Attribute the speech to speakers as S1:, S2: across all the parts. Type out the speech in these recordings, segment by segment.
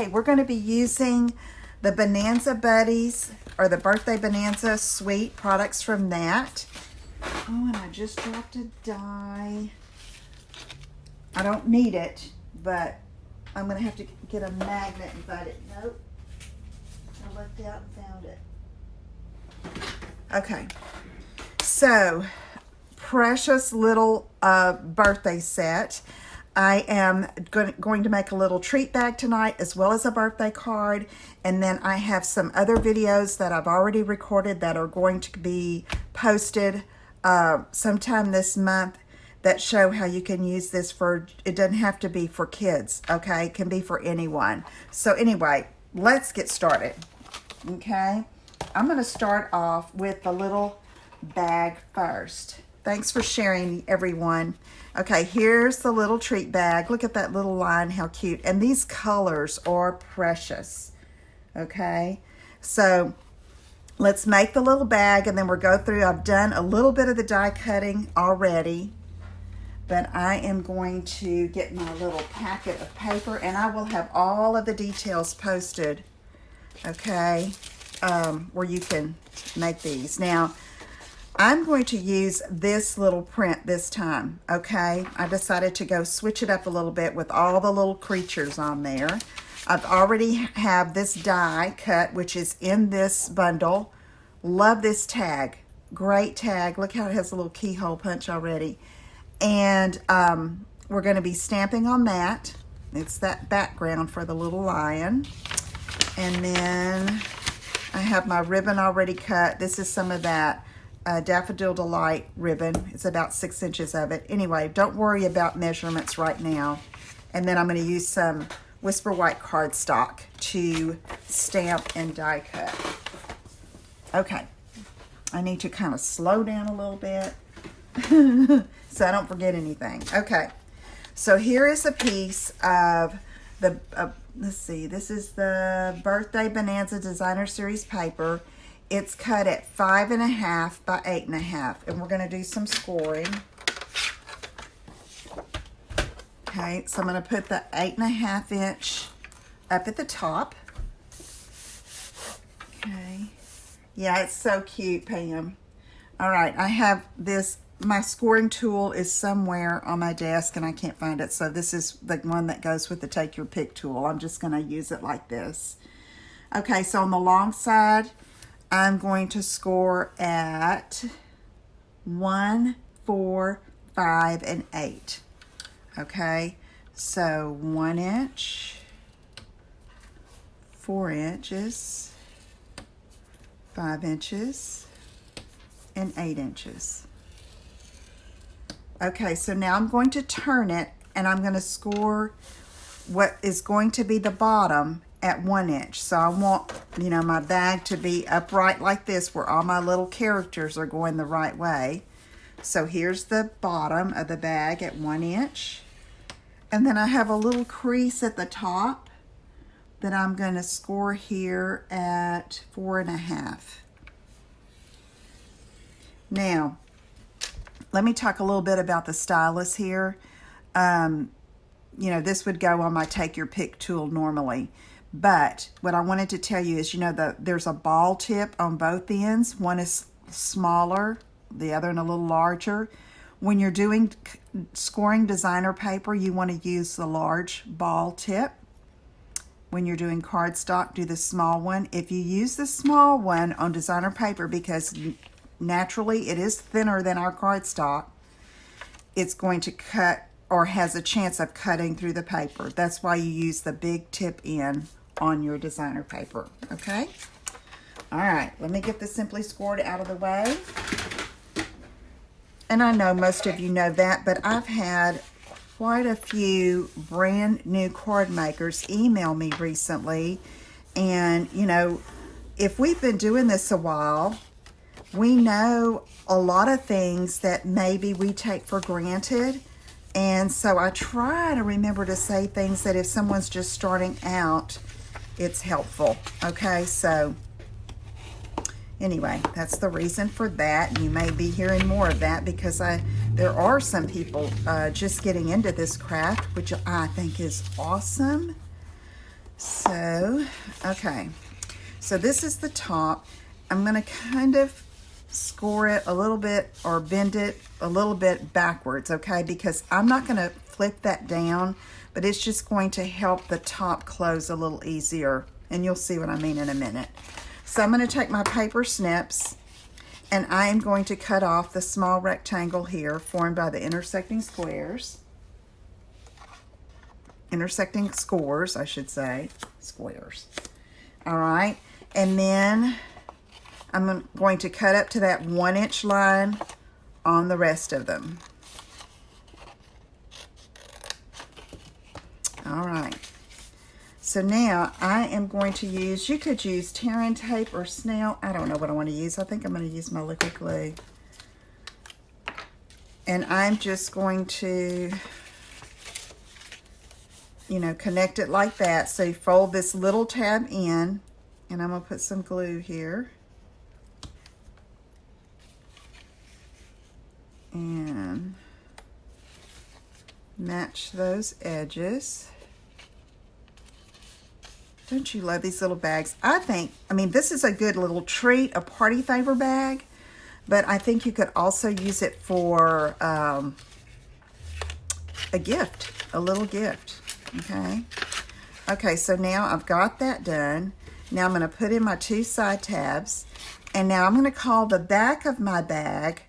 S1: Okay, we're going to be using the Bonanza Buddies, or the Birthday Bonanza Suite products from that. Oh, and I just dropped a die. I don't need it, but I'm going to have to get a magnet and find it. Nope. I looked out and found it. Okay. So, precious little birthday set. I am going to make a little treat bag tonight as well as a birthday card, and then I have some other videos that I've already recorded that are going to be posted sometime this month that show how you can use this for, it doesn't have to be for kids, okay? It can be for anyone. So anyway, let's get started, okay? I'm going to start off with the little bag first. Thanks for sharing, everyone. Okay, here's the little treat bag. Look at that little line, how cute. And these colors are precious, okay? So let's make the little bag, and then we'll go through. I've done a little bit of the die cutting already, but I am going to get my little packet of paper, and I will have all of the details posted, okay, where you can make these. Now, I'm going to use this little print this time, okay? I decided to go switch it up a little bit with all the little creatures on there. I've already have this die cut, which is in this bundle. Love this tag. Great tag. Look how it has a little keyhole punch already. And we're going to be stamping on that. It's that background for the little lion. And then I have my ribbon already cut. This is some of that Daffodil Delight ribbon. It's about 6 inches of it. Anyway, don't worry about measurements right now. And then I'm going to use some Whisper White cardstock to stamp and die cut. Okay, I need to kind of slow down a little bit so I don't forget anything. Okay, so here is a piece of the, let's see, this is the Birthday Bonanza Designer Series paper. It's cut at 5.5 by 8.5, and we're going to do some scoring. Okay, so I'm going to put the 8.5 inch up at the top. Okay, yeah, it's so cute, Pam. All right, I have this, my scoring tool is somewhere on my desk, and I can't find it, so this is the one that goes with the Take Your Pick tool. I'm just going to use it like this. Okay, so on the long side, I'm going to score at 1, 4, 5, and 8. Okay, so 1 inch, 4 inches, 5 inches, and 8 inches. Okay, so now I'm going to turn it, and I'm going to score what is going to be the bottom at 1 inch. So I want, you know, my bag to be upright like this, where all my little characters are going the right way. So here's the bottom of the bag at 1 inch. And then I have a little crease at the top that I'm going to score here at 4.5. Now, let me talk a little bit about the stylus here. You know, this would go on my Take Your Pick tool normally. But what I wanted to tell you is, you know, there's a ball tip on both ends. One is smaller, the other one a little larger. When you're doing scoring designer paper, you want to use the large ball tip. When you're doing cardstock, do the small one. If you use the small one on designer paper, because naturally it is thinner than our cardstock, it's going to cut, or has a chance of cutting through the paper. That's why you use the big tip end on your designer paper, okay? All right, let me get the Simply Scored out of the way. And I know most of you know that, but I've had quite a few brand new card makers email me recently. And, you know, if we've been doing this a while, we know a lot of things that maybe we take for granted. And so I try to remember to say things that if someone's just starting out, it's helpful. Okay, so anyway, that's the reason for that. You may be hearing more of that because there are some people just getting into this craft, which I think is awesome. So, okay. So this is the top. I'm going to kind of score it a little bit or bend it a little bit backwards, okay? Because I'm not going to flip that down, but it's just going to help the top close a little easier. And you'll see what I mean in a minute. So I'm going to take my paper snips and I am going to cut off the small rectangle here formed by the intersecting squares. Intersecting scores, I should say. Squares. All right. And then I'm going to cut up to that 1-inch line on the rest of them. All right. So now I am going to use, you could use tearing tape or snail. I don't know what I want to use. I think I'm going to use my liquid glue. And I'm just going to, you know, connect it like that. So you fold this little tab in, and I'm going to put some glue here. And match those edges. Don't you love these little bags? I mean, this is a good little treat, a party favor bag, but I think you could also use it for a gift, a little gift, okay? Okay, so now I've got that done. Now I'm going to put in my 2 side tabs, and now I'm going to call the back of my bag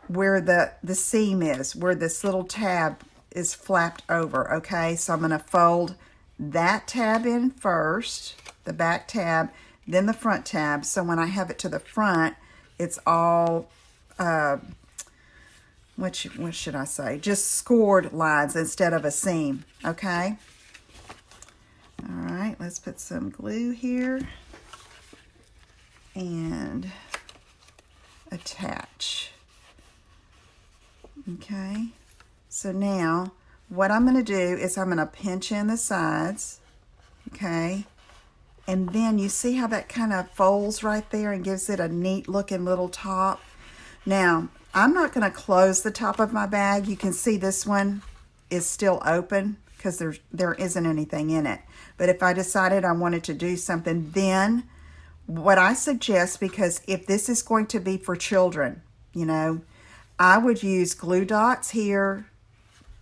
S1: where the seam is, where this little tab is flapped over, okay? So I'm going to fold that tab in first, the back tab, then the front tab. So when I have it to the front, it's all, what should I say? Just scored lines instead of a seam, okay? All right, let's put some glue here and attach. Okay, so now what I'm going to do is I'm going to pinch in the sides, okay, and then you see how that kind of folds right there and gives it a neat looking little top. Now, I'm not going to close the top of my bag. You can see this one is still open because there isn't anything in it. But if I decided I wanted to do something, then what I suggest, because if this is going to be for children, you know, I would use glue dots here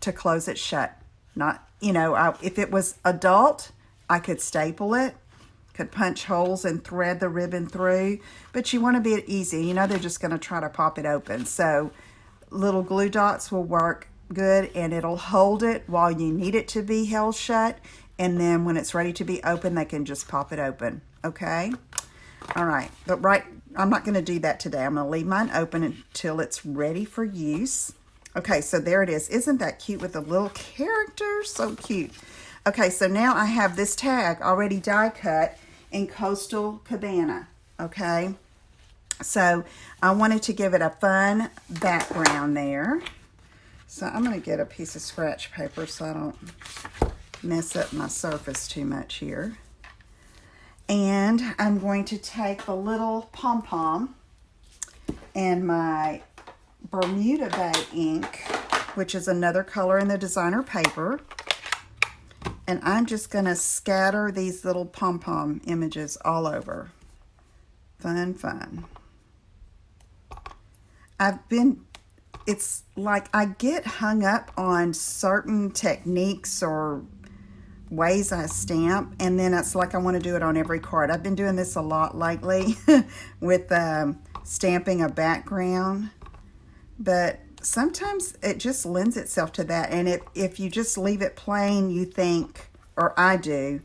S1: to close it shut. Not, you know, if it was adult, I could staple it, could punch holes and thread the ribbon through, but you want to be easy. You know, they're just going to try to pop it open. So little glue dots will work good, and it'll hold it while you need it to be held shut. And then when it's ready to be open, they can just pop it open. Okay? All right. But I'm not going to do that today. I'm going to leave mine open until it's ready for use. Okay, so there it is. Isn't that cute with the little character? So cute. Okay, so now I have this tag already die cut in Coastal Cabana. Okay, so I wanted to give it a fun background there. So I'm going to get a piece of scratch paper so I don't mess up my surface too much here. And I'm going to take the little pom-pom and my Bermuda Bay ink, which is another color in the designer paper. And I'm just going to scatter these little pom-pom images all over. Fun, fun. It's like I get hung up on certain techniques or ways I stamp, and then it's like I want to do it on every card. I've been doing this a lot lately with stamping a background, but sometimes it just lends itself to that. And if you just leave it plain, you think, or I do,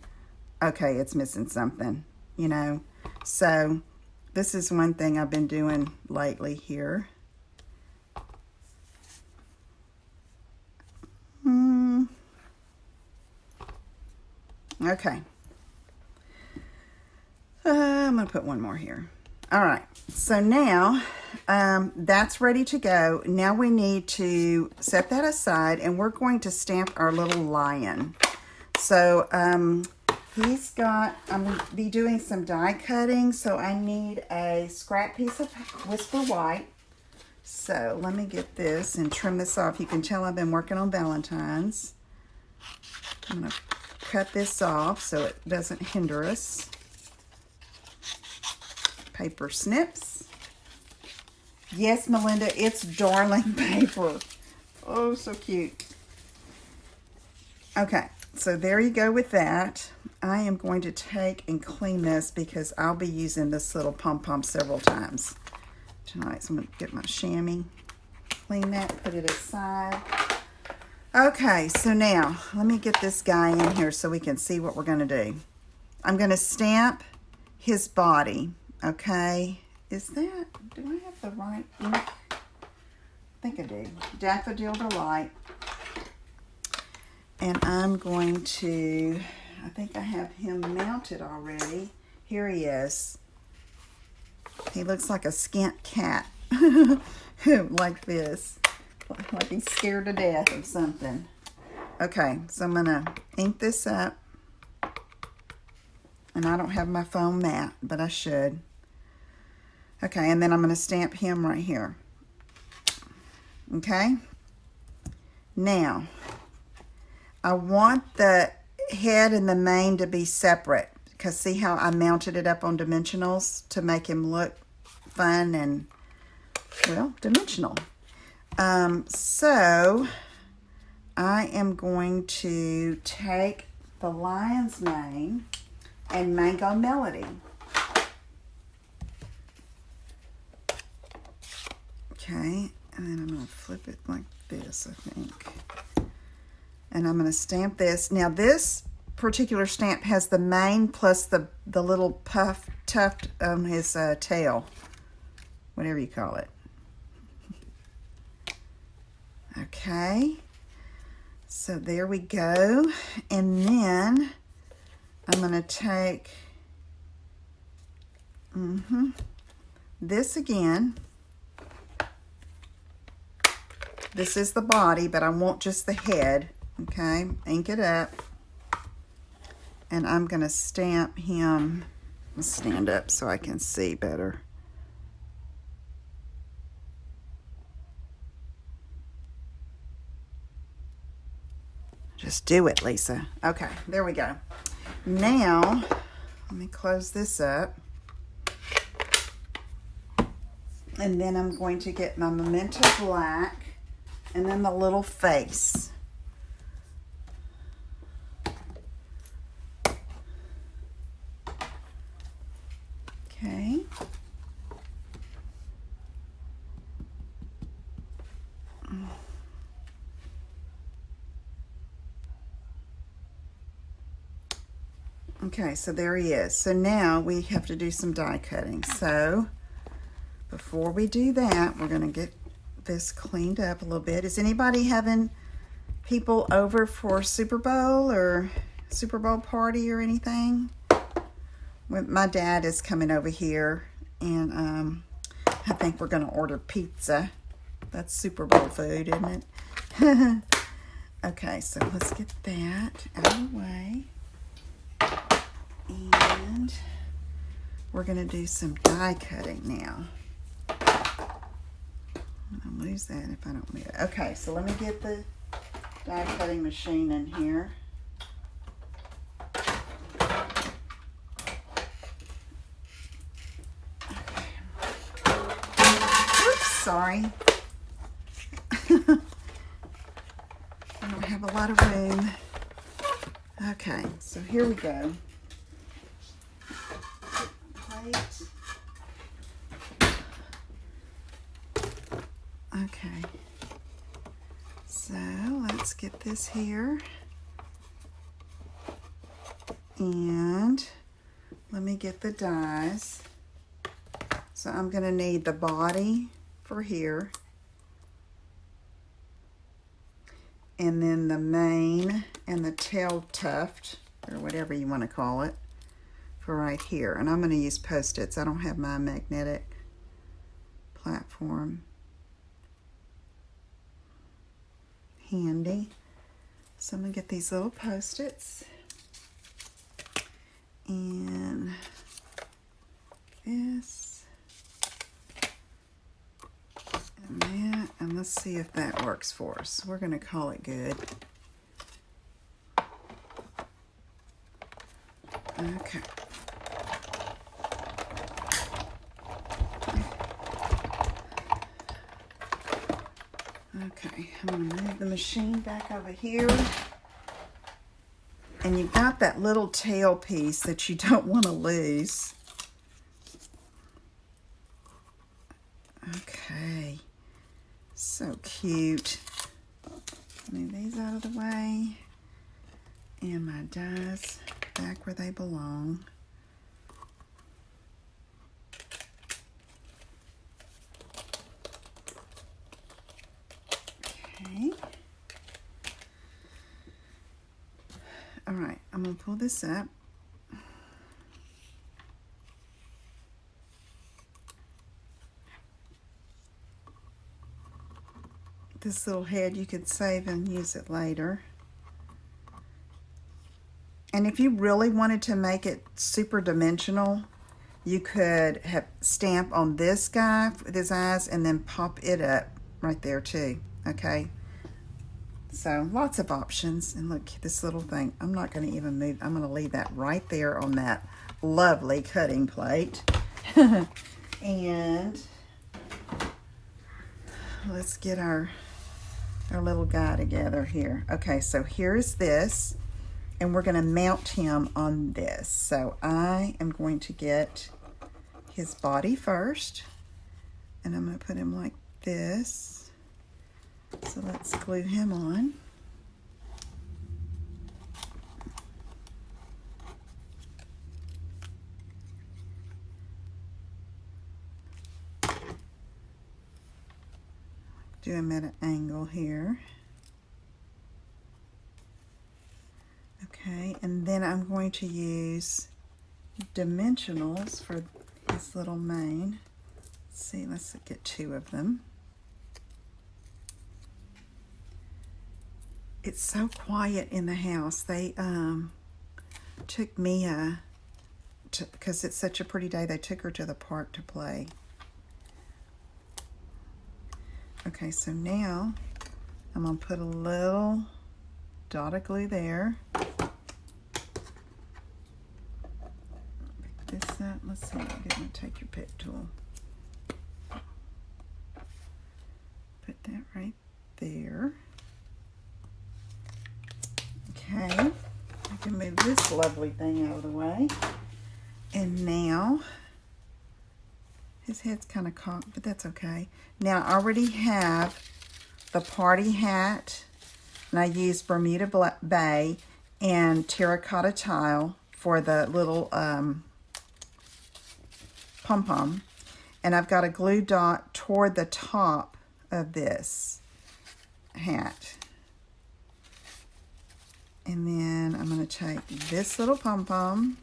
S1: okay, it's missing something, you know. So this is one thing I've been doing lately here. Okay. I'm going to put one more here. All right. So now that's ready to go. Now we need to set that aside, and we're going to stamp our little lion. So I'm going to be doing some die cutting. So I need a scrap piece of Whisper White. So let me get this and trim this off. You can tell I've been working on Valentine's. I'm going to cut this off so it doesn't hinder us. Paper snips. Yes, Melinda, it's darling paper. Oh, so cute. Okay, so there you go with that. I am going to take and clean this because I'll be using this little pom-pom several times tonight. So I'm going to get my chamois, clean that, put it aside. Okay, so now let me get this guy in here so we can see what we're going to do. I'm going to stamp his body, okay? Is that, do I have the right ink? I think I do. Daffodil Delight. And I'm going to, I think I have him mounted already. Here he is. He looks like a skint cat. Like this. Like he's scared to death of something. Okay, so I'm going to ink this up. And I don't have my foam mat, but I should. Okay, and then I'm going to stamp him right here. Okay? Now, I want the head and the mane to be separate. Because see how I mounted it up on dimensionals to make him look fun and, well, dimensional. So, I am going to take the lion's mane and Mango Melody. Okay, and then I'm going to flip it like this, I think. And I'm going to stamp this. Now this particular stamp has the mane plus the little puff tuft on his tail. Whatever you call it. Okay. So there we go. And then I'm going to take this again. This is the body, but I want just the head. Okay, ink it up. And I'm going to stamp him. I'll stand up so I can see better. Just do it, Lisa. Okay, there we go. Now, let me close this up. And then I'm going to get my Memento Black and then the little face. Okay. Okay, so there he is. So now we have to do some die cutting. So before we do that, we're going to get this cleaned up a little bit. Is anybody having people over for Super Bowl or Super Bowl party or anything? My dad is coming over here, and I think we're going to order pizza. That's Super Bowl food, isn't it? Okay, so let's get that out of the way. And we're going to do some die cutting now. I'll lose that if I don't move it. Okay, so let me get the die cutting machine in here. Sorry. I don't have a lot of room. Okay, so here we go. Plate. Okay. So let's get this here. And let me get the dies. So I'm going to need the body for here, and then the mane and the tail tuft, or whatever you want to call it, for right here. And I'm going to use Post-its. I don't have my magnetic platform handy, so I'm going to get these little Post-its and this. And that, and let's see if that works for us. We're going to call it good. Okay. Okay, I'm going to move the machine back over here. And you've got that little tail piece that you don't want to lose. Okay, so cute. Move these out of the way. And my dies back where they belong. Okay. All right, I'm going to pull this up. This little head you could save and use it later. And if you really wanted to make it super dimensional, you could have stamp on this guy with his eyes and then pop it up right there too, okay? So lots of options. And look, this little thing, I'm not going to even move. I'm going to leave that right there on that lovely cutting plate. And let's get our little guy together here. Okay, so here's this, and we're going to mount him on this. So I am going to get his body first, and I'm going to put him like this. So let's glue him on. Do him at an angle here. Okay, and then I'm going to use dimensionals for his little mane. Let's see, let's get 2 of them. It's so quiet in the house. They took Mia, because it's such a pretty day, they took her to the park to play. Okay, so now I'm going to put a little dot of glue there. Pick this up. Let's see, I'm going to take your pick tool. Put that right there. Okay, I can move this lovely thing out of the way. And now, his head's kind of cocked, but that's okay. Now, I already have the party hat, and I used Bermuda Bay and terracotta tile for the little pom-pom. And I've got a glue dot toward the top of this hat. And then I'm going to take this little pom-pom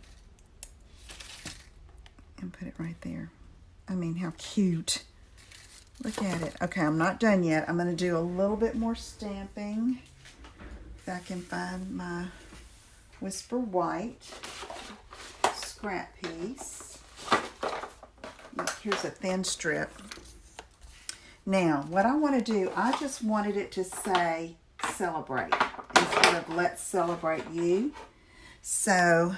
S1: and put it right there. I mean, how cute. Look at it. Okay, I'm not done yet. I'm going to do a little bit more stamping. If I can find my Whisper White scrap piece. Look, here's a thin strip. Now, what I want to do, I just wanted it to say celebrate instead of let's celebrate you. So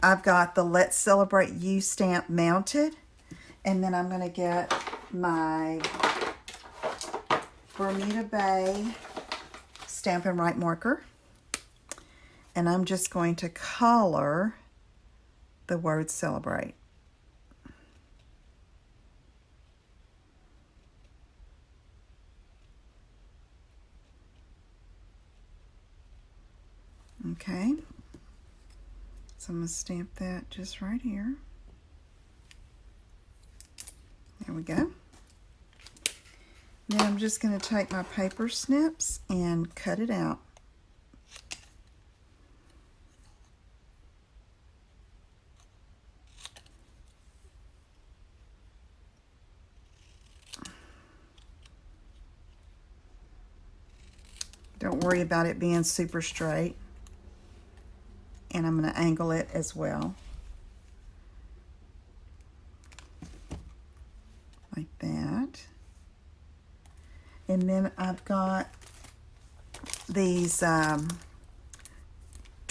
S1: I've got the let's celebrate you stamp mounted, and then I'm going to get my Bermuda Bay Stampin' Right marker, and I'm just going to color the word celebrate. Okay, so I'm going to stamp that just right here. There we go. Then I'm just going to take my paper snips and cut it out. Don't worry about it being super straight. And I'm going to angle it as well. Like that. And then I've got these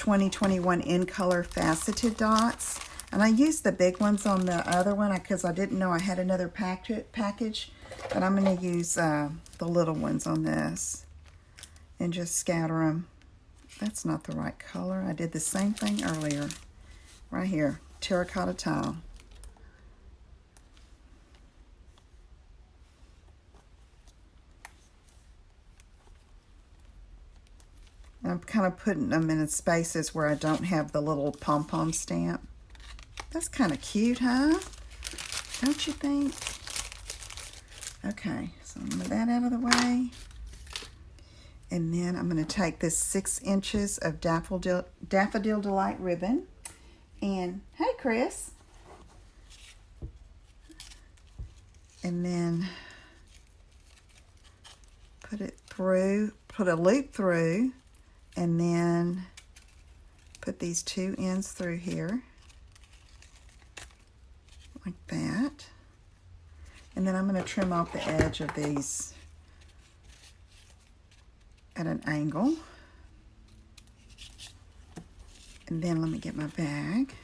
S1: 2021 in color faceted dots. And I used the big ones on the other one because I didn't know I had another package. But I'm going to use the little ones on this and just scatter them. That's not the right color. I did the same thing earlier. Right here, terracotta tile. I'm kind of putting them in spaces where I don't have the little pom-pom stamp. That's kind of cute, huh? Don't you think? Okay, so I'm going to move that out of the way. And then I'm going to take this 6 inches of Daffodil Delight ribbon. And, hey, Chris. And then put it through, put a loop through, and then put these 2 ends through here. Like that. And then I'm going to trim off the edge of these at an angle. And then let me get my bag.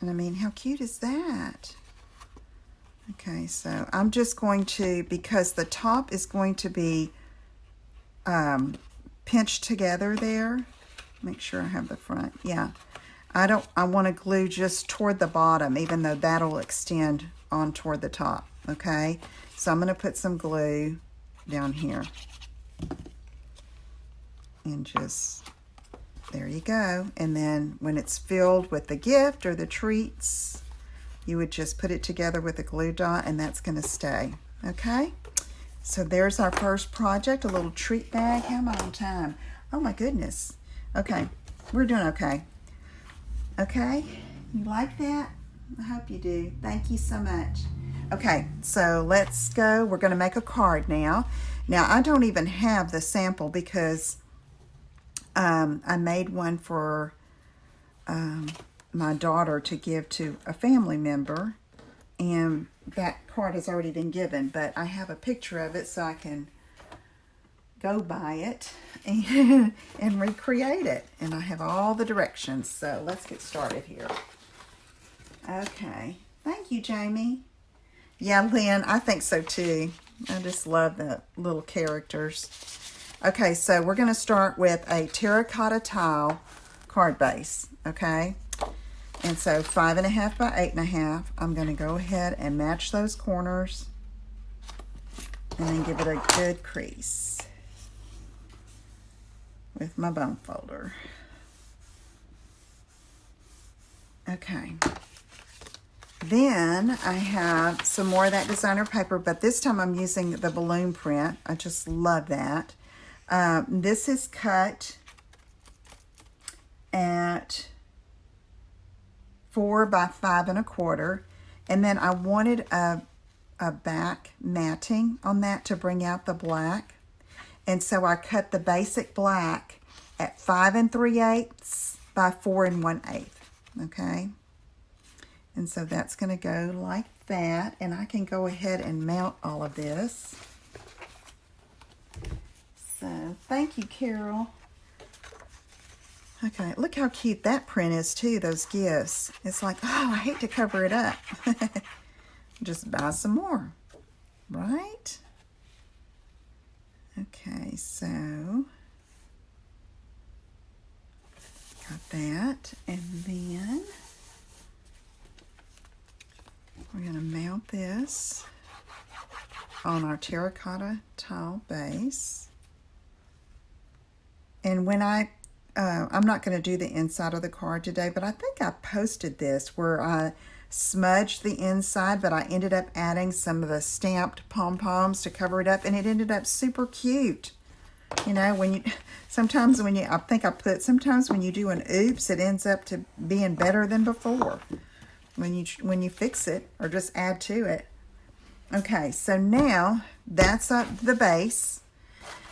S1: And I mean, how cute is that? Okay, so I'm just going to, because the top is going to be pinched together there. Make sure I have the front. Yeah. I want to glue just toward the bottom, even though that'll extend on toward the top. Okay, so I'm going to put some glue down here. And just, there you go. And then when it's filled with the gift or the treats, you would just put it together with a glue dot, and that's going to stay. Okay, so there's our first project, a little treat bag. How am I on time? Oh my goodness. Okay, we're doing okay. Okay, you like that? I hope you do. Thank you so much. Okay, so let's go. We're going to make a card now. Now, I don't even have the sample because I made one for my daughter to give to a family member, and that card has already been given, but I have a picture of it so I can go by it and recreate it. And I have all the directions, so let's get started here. Okay, thank you, Jamie. Yeah, Lynn, I think so too. I just love the little characters. Okay, so we're going to start with a terracotta tile card base, okay? And so 5.5 by 8.5. I'm going to go ahead and match those corners and then give it a good crease with my bone folder. Okay. Then I have some more of that designer paper, but this time I'm using the balloon print. I just love that. This is cut at 4 by 5 1/4, and then I wanted a back matting on that to bring out the black, and so I cut the basic black at 5 3/8 by 4 1/8. Okay, and so that's going to go like that, and I can go ahead and mount all of this. So thank you, Carol. Okay, look how cute that print is too, those gifts. It's like, oh, I hate to cover it up. Just buy some more, right? Okay, so got that. And then we're going to mount this on our terracotta tile base. And when I'm not going to do the inside of the card today, but I think I posted this where I smudged the inside, but I ended up adding some of the stamped pom-poms to cover it up, and it ended up super cute. You know, when you, sometimes when you, I think I put, sometimes when you do an oops, it ends up to being better than before when you fix it or just add to it. Okay, so now that's the base.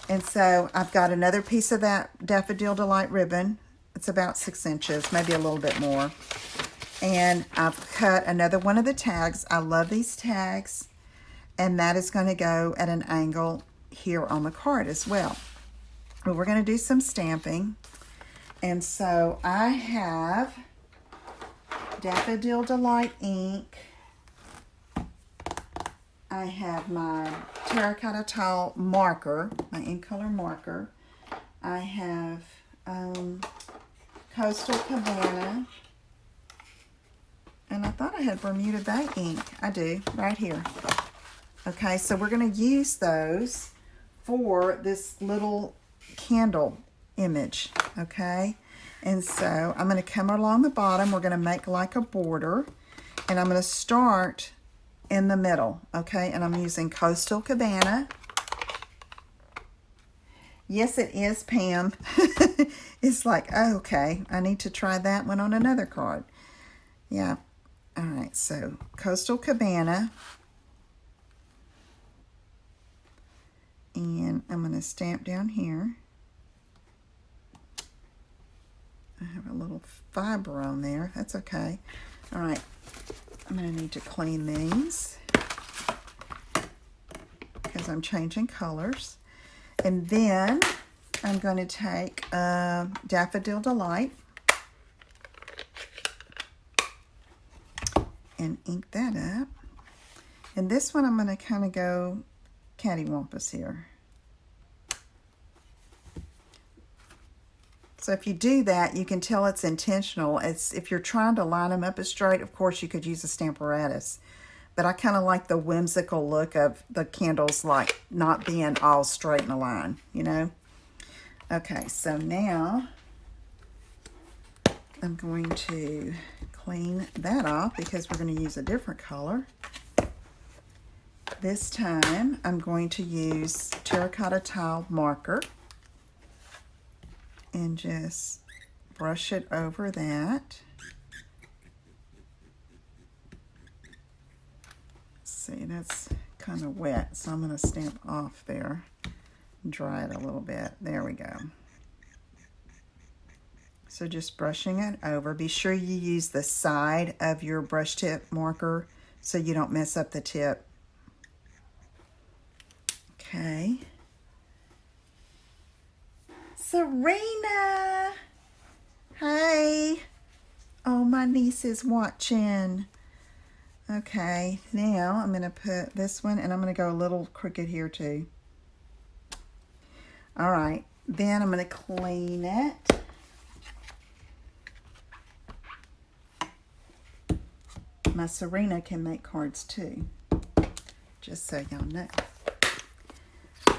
S1: And so I've got another piece of that Daffodil Delight ribbon. It's about 6 inches, maybe a little bit more. And I've cut another one of the tags. I love these tags. And that is going to go at an angle here on the card as well. But we're going to do some stamping. And so I have Daffodil Delight ink. I have my terracotta tile marker, my ink color marker. I have Coastal Cabana. And I thought I had Bermuda Bay ink. I do, right here. Okay, so we're going to use those for this little candle image, okay? And so I'm going to come along the bottom. We're going to make like a border. And I'm going to start in the middle, okay? And I'm using Coastal Cabana. Yes, it is, Pam. It's like, oh, okay, I need to try that one on another card. Yeah. All right, so Coastal Cabana. And I'm going to stamp down here. I have a little fiber on there. That's okay. All right, I'm going to need to clean these because I'm changing colors. And then I'm going to take Daffodil Delight and ink that up. And this one I'm going to kind of go cattywampus here. So if you do that, you can tell it's intentional. It's if you're trying to line them up as straight, of course you could use a Stamparatus. But I kind of like the whimsical look of the candles, like not being all straight in a line, you know? Okay, so now I'm going to clean that off because we're going to use a different color. This time I'm going to use terracotta tile marker and just brush it over that. See, that's kind of wet, so I'm going to stamp off there, dry it a little bit. There we go. So just brushing it over. Be sure you use the side of your brush tip marker so you don't mess up the tip. Okay. Serena! Hey! Oh, my niece is watching. Okay, now I'm going to put this one, and I'm going to go a little crooked here too. All right, then I'm going to clean it. My Serena can make cards too, just so y'all know.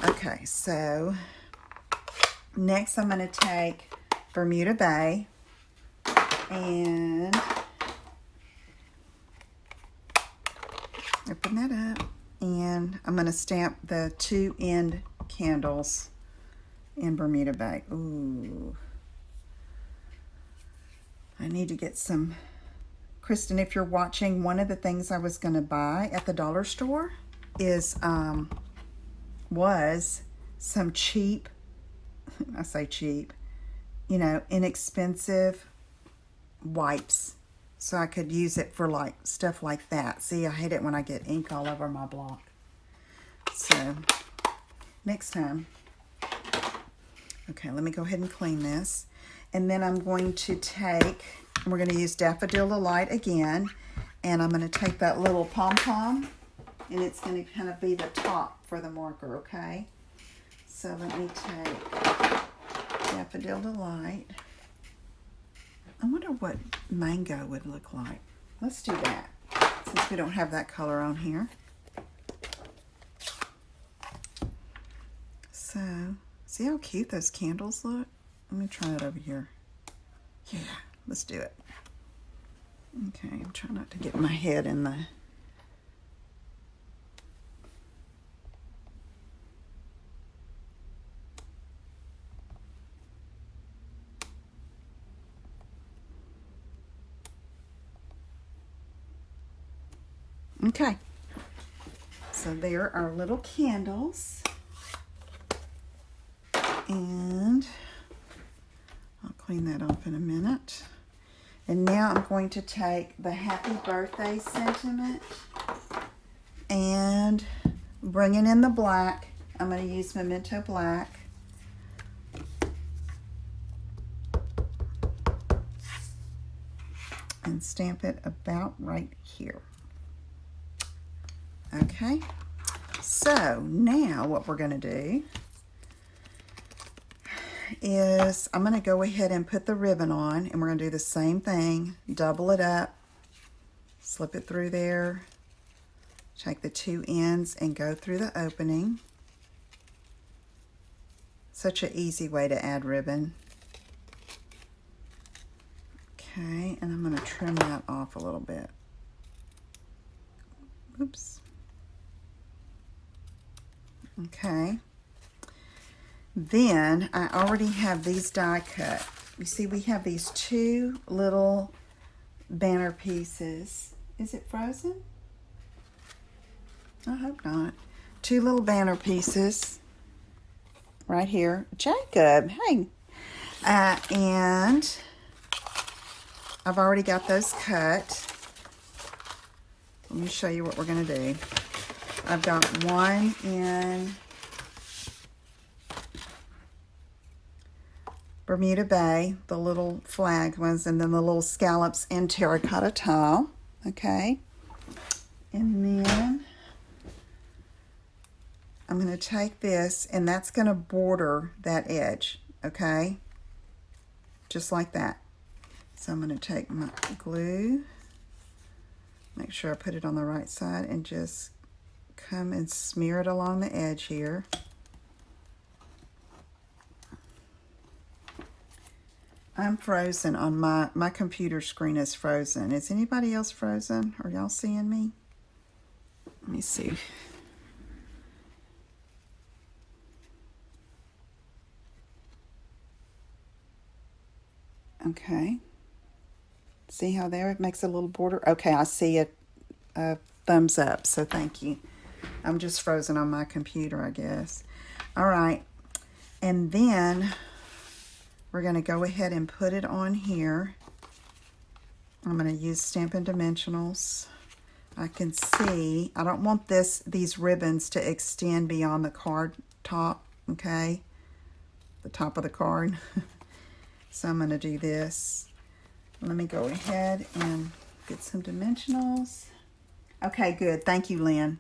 S1: Okay, so next I'm going to take Bermuda Bay and open that up, and I'm going to stamp the two end candles in Bermuda Bay. Ooh. I need to get some. Kristen, if you're watching, one of the things I was going to buy at the dollar store is was some cheap, I say cheap, you know, inexpensive wipes. So I could use it for like stuff like that. See, I hate it when I get ink all over my block. So next time. Okay, let me go ahead and clean this. And then I'm going to take, we're going to use Daffodil Delight again. And I'm going to take that little pom-pom, and it's going to kind of be the top for the marker, okay? So let me take Daffodil Delight. I wonder what mango would look like. Let's do that, since we don't have that color on here. So, see how cute those candles look? Let me try it over here. Yeah, let's do it. Okay, I'm trying not to get my head in the... Okay, so there are our little candles, and I'll clean that off in a minute. And now I'm going to take the happy birthday sentiment and bringing in the black. I'm going to use Memento Black. and stamp it about right here. Okay, so now what we're going to do is I'm going to go ahead and put the ribbon on, and we're going to do the same thing. Double it up, slip it through there, take the two ends and go through the opening. Such an easy way to add ribbon. Okay, and I'm going to trim that off a little bit. Oops. Okay. Then I already have these die cut. You see we have these two little banner pieces. Is it frozen? I hope not. Two little banner pieces right here. Jacob, hey. And I've already got those cut. Let me show you what we're going to do. I've got one in Bermuda Bay, the little flag ones, and then the little scallops in terracotta tile. Okay. And then I'm going to take this, and that's going to border that edge. Okay. Just like that. So I'm going to take my glue, make sure I put it on the right side, and just come and smear it along the edge here. I'm frozen on my computer screen is frozen. Is anybody else frozen? Are y'all seeing me? Let me see. Okay. See how there it makes a little border? Okay, I see a thumbs up, so thank you. I'm just frozen on my computer, I guess. All right, and then we're going to go ahead and put it on here. I'm going to use Stampin' Dimensionals. I can see, I don't want these ribbons to extend beyond the card top, okay? The top of the card. So I'm going to do this. Let me go ahead and get some dimensionals. Okay, good. Thank you, Lynn.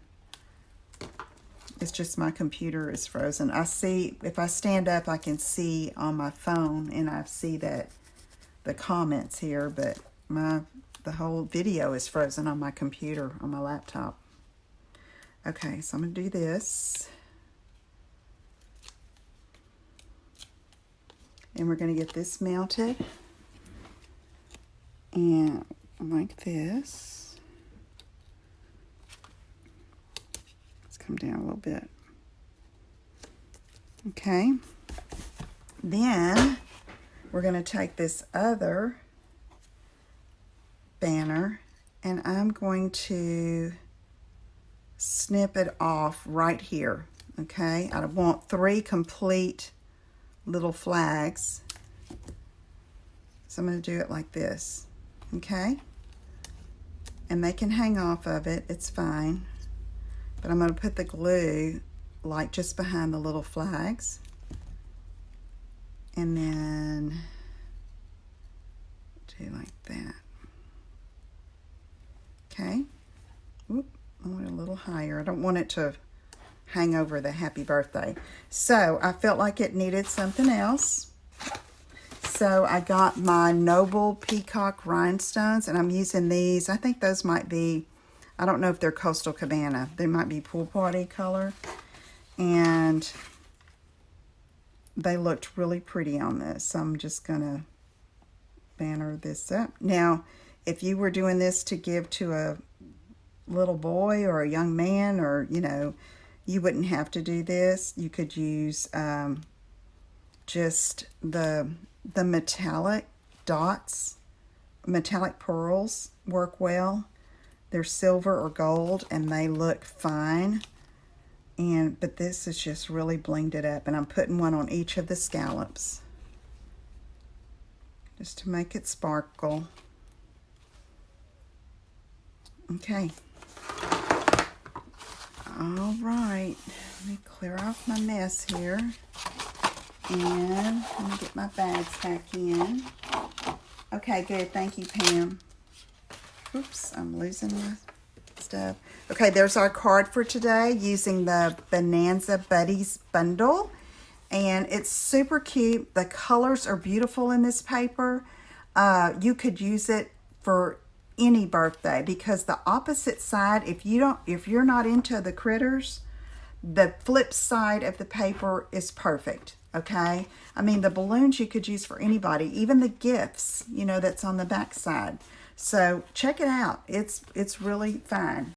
S1: It's just my computer is frozen. I see, if I stand up, I can see on my phone, and I see that the comments here, but the whole video is frozen on my computer, on my laptop. Okay, so I'm going to do this. And we're going to get this mounted. And like this. Let's come down a little bit. Okay. Then we're going to take this other banner, and I'm going to snip it off right here. Okay. I want 3 complete little flags. So I'm going to do it like this. Okay. And they can hang off of it. It's fine. But I'm going to put the glue like just behind the little flags. And then do like that. Okay. Oop, I want it a little higher. I don't want it to hang over the happy birthday. So I felt like it needed something else. So I got my Noble Peacock Rhinestones, and I'm using these. I think those might be, I don't know if they're Coastal Cabana. They might be Pool Party color. And they looked really pretty on this. So I'm just going to banner this up. Now, if you were doing this to give to a little boy or a young man, or, you know, you wouldn't have to do this. You could use just the metallic dots. Metallic pearls work well. They're silver or gold, and they look fine. But this is just really blinged it up, and I'm putting one on each of the scallops just to make it sparkle. Okay. All right, let me clear off my mess here, and let me get my bags back in. Okay, good. Thank you, Pam. Oops, I'm losing my stuff. Okay, there's our card for today using the Bonanza Buddies bundle. And it's super cute. The colors are beautiful in this paper. You could use it for any birthday because the opposite side, if you're not into the critters, the flip side of the paper is perfect. Okay, I mean the balloons you could use for anybody, even the gifts, you know, that's on the back side. So check it out. It's really fine.